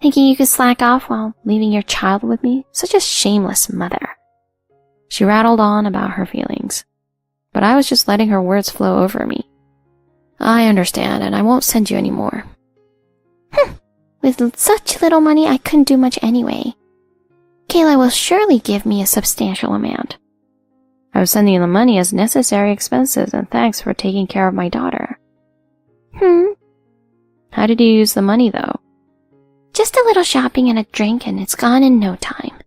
Thinking you could slack off while leaving your child with me? Such a shameless mother. She rattled on about her feelings, but I was just letting her words flow over me. I understand, and I won't send you any more. With such little money, I couldn't do much anyway. Kayla will surely give me a substantial amount. I was sending you the money as necessary expenses and thanks for taking care of my daughter. How did you use the money, though? Just a little shopping and a drink, and it's gone in no time.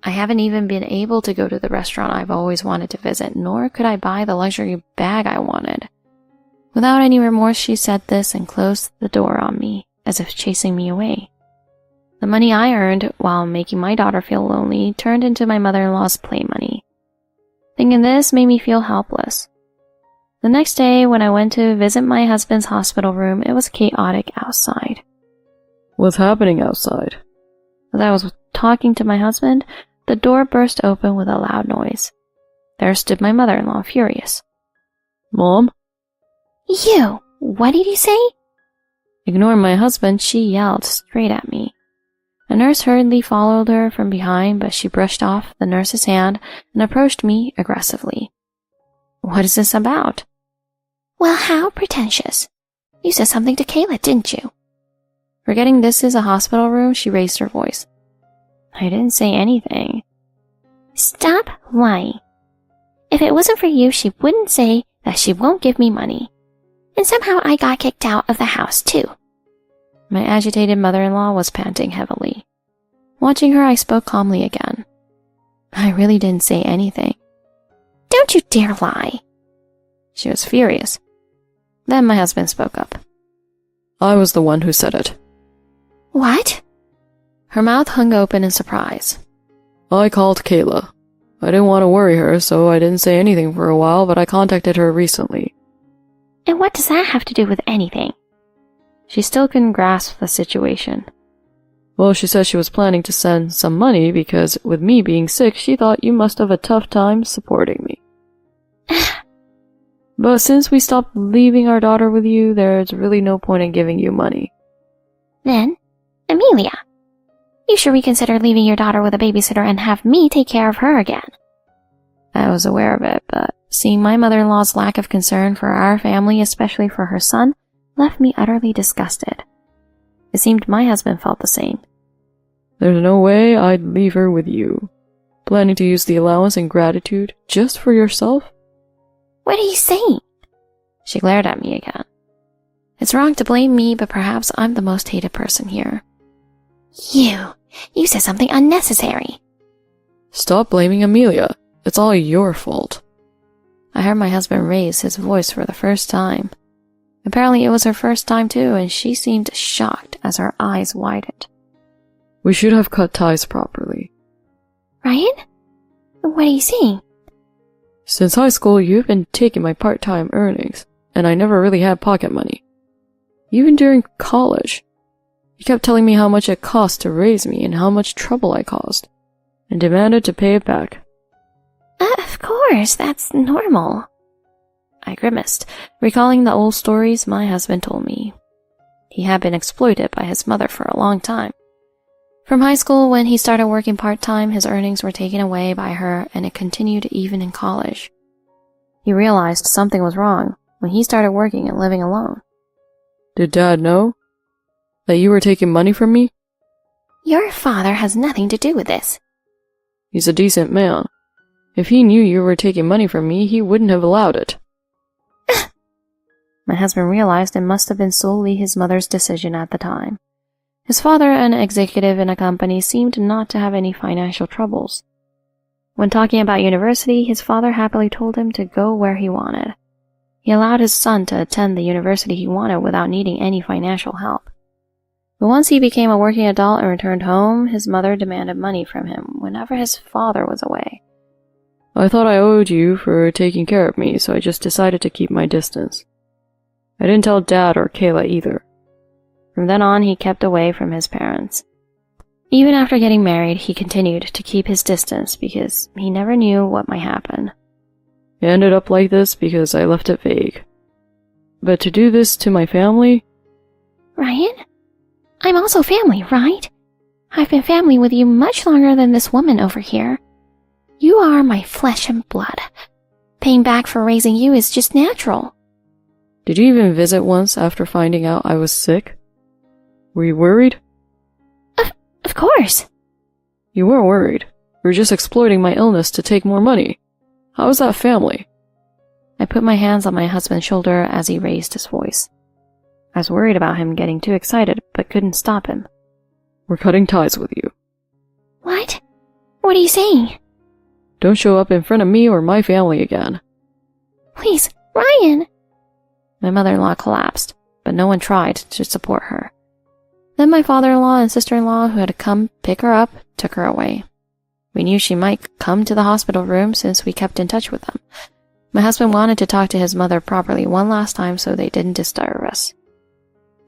I haven't even been able to go to the restaurant I've always wanted to visit, nor could I buy the luxury bag I wanted. Without any remorse, she said this and closed the door on me, as if chasing me away. The money I earned while making my daughter feel lonely turned into my mother-in-law's play money. Thinking this made me feel helpless. The next day, when I went to visit my husband's hospital room, it was chaotic outside. What's happening outside? As I was talking to my husband, the door burst open with a loud noise. There stood my mother-in-law, furious. Mom? You! What did you say? Ignoring my husband, she yelled straight at me. A nurse hurriedly followed her from behind, but she brushed off the nurse's hand and approached me aggressively. What is this about? Well, how pretentious. You said something to Kayla, didn't you? Forgetting this is a hospital room, she raised her voice. I didn't say anything. Stop lying. If it wasn't for you, she wouldn't say that she won't give me money. And somehow I got kicked out of the house, too. My agitated mother-in-law was panting heavily. Watching her, I spoke calmly again. I really didn't say anything. Don't you dare lie. She was furious. Then my husband spoke up. I was the one who said it. What? Her mouth hung open in surprise. I called Kayla. I didn't want to worry her, so I didn't say anything for a while, but I contacted her recently. And what does that have to do with anything? She still couldn't grasp the situation. Well, she said she was planning to send some money because with me being sick, she thought you must have a tough time supporting me. But since we stopped leaving our daughter with you, there's really no point in giving you money. Then, Amelia, you should reconsider leaving your daughter with a babysitter and have me take care of her again. I was aware of it, but seeing my mother-in-law's lack of concern for our family, especially for her son, left me utterly disgusted. It seemed my husband felt the same. There's no way I'd leave her with you. Planning to use the allowance in gratitude just for yourself? What are you saying? She glared at me again. It's wrong to blame me, but perhaps I'm the most hated person here. You said something unnecessary. Stop blaming Amelia. It's all your fault. I heard my husband raise his voice for the first time. Apparently it was her first time too, and she seemed shocked as her eyes widened. We should have cut ties properly. Ryan? What are you saying? Since high school, you've been taking my part-time earnings, and I never really had pocket money. Even during college, you kept telling me how much it cost to raise me and how much trouble I caused, and demanded to pay it back. Of course, that's normal. I grimaced, recalling the old stories my husband told me. He had been exploited by his mother for a long time. From high school, when he started working part-time, his earnings were taken away by her, and it continued even in college. He realized something was wrong when he started working and living alone. Did Dad know that you were taking money from me? Your father has nothing to do with this. He's a decent man. If he knew you were taking money from me, he wouldn't have allowed it. My husband realized it must have been solely his mother's decision at the time. His father, an executive in a company, seemed not to have any financial troubles. When talking about university, his father happily told him to go where he wanted. He allowed his son to attend the university he wanted without needing any financial help. But once he became a working adult and returned home, his mother demanded money from him whenever his father was away. I thought I owed you for taking care of me, so I just decided to keep my distance. I didn't tell Dad or Kayla either. From then on, he kept away from his parents. Even after getting married, he continued to keep his distance because he never knew what might happen. It ended up like this because I left it vague. But to do this to my family? Ryan? I'm also family, right? I've been family with you much longer than this woman over here. You are my flesh and blood. Paying back for raising you is just natural. Did you even visit once after finding out I was sick? Were you worried? Of course. You weren't worried. You were just exploiting my illness to take more money. How is that family? I put my hands on my husband's shoulder as he raised his voice. I was worried about him getting too excited, but couldn't stop him. We're cutting ties with you. What? What are you saying? Don't show up in front of me or my family again. Please, Ryan! My mother-in-law collapsed, but no one tried to support her. Then my father-in-law and sister-in-law, who had come pick her up, took her away. We knew she might come to the hospital room since we kept in touch with them. My husband wanted to talk to his mother properly one last time so they didn't disturb us.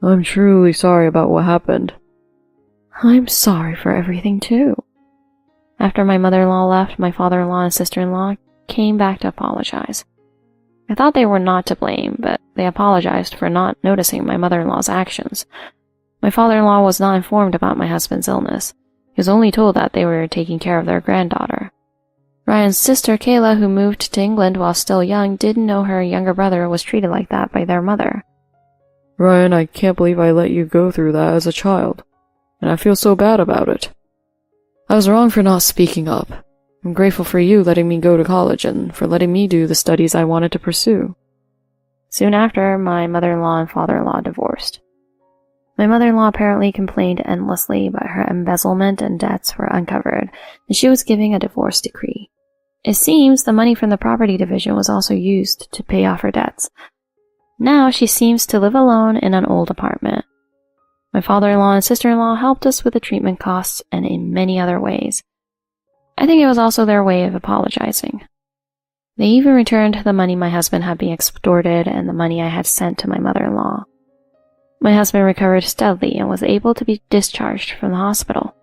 I'm truly sorry about what happened. I'm sorry for everything too. After my mother-in-law left, my father-in-law and sister-in-law came back to apologize. I thought they were not to blame, but they apologized for not noticing my mother-in-law's actions. My father-in-law was not informed about my husband's illness. He was only told that they were taking care of their granddaughter. Ryan's sister, Kayla, who moved to England while still young, didn't know her younger brother was treated like that by their mother. Ryan, I can't believe I let you go through that as a child, and I feel so bad about it. I was wrong for not speaking up. I'm grateful for you letting me go to college and for letting me do the studies I wanted to pursue. Soon after, my mother-in-law and father-in-law divorced. My mother-in-law apparently complained endlessly, but her embezzlement and debts were uncovered, and she was giving a divorce decree. It seems the money from the property division was also used to pay off her debts. Now she seems to live alone in an old apartment. My father-in-law and sister-in-law helped us with the treatment costs and in many other ways. I think it was also their way of apologizing. They even returned the money my husband had been extorted and the money I had sent to my mother-in-law. My husband recovered steadily and was able to be discharged from the hospital.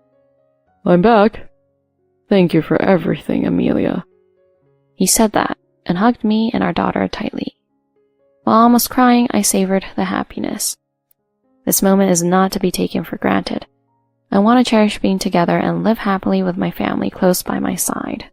I'm back. Thank you for everything, Amelia. He said that and hugged me and our daughter tightly. While almost crying, I savored the happiness. This moment is not to be taken for granted. I want to cherish being together and live happily with my family close by my side.